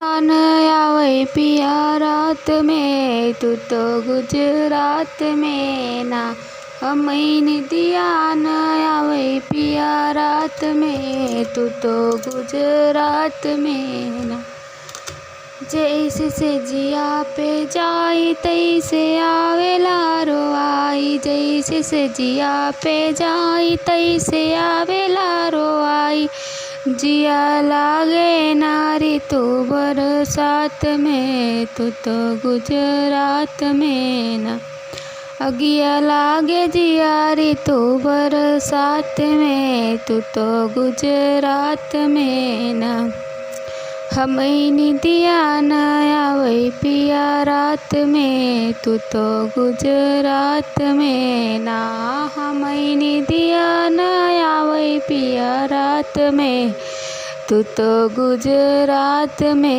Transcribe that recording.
न आवे पिया रात में, तू तो गुजरात में ना। हमें निदिया न आवे पिया रात में, तू तो गुजरात में ना। जैसे से जिया पे जाई तैसे आवेला रोआई, जैसे से जिया पे जाई तैसे आवेला रोआई। जिया लागे नारी तू बरसात में, तू तो गुजरात में ना। अगिया लागे जियारी तू बरसात में, तू तो गुजरात में ना। हमें निदिया न आवे पिया रात में, तू तो गुजरात में ना। हमें निदिया न आवे पिया रात में, तू तो गुजरात में।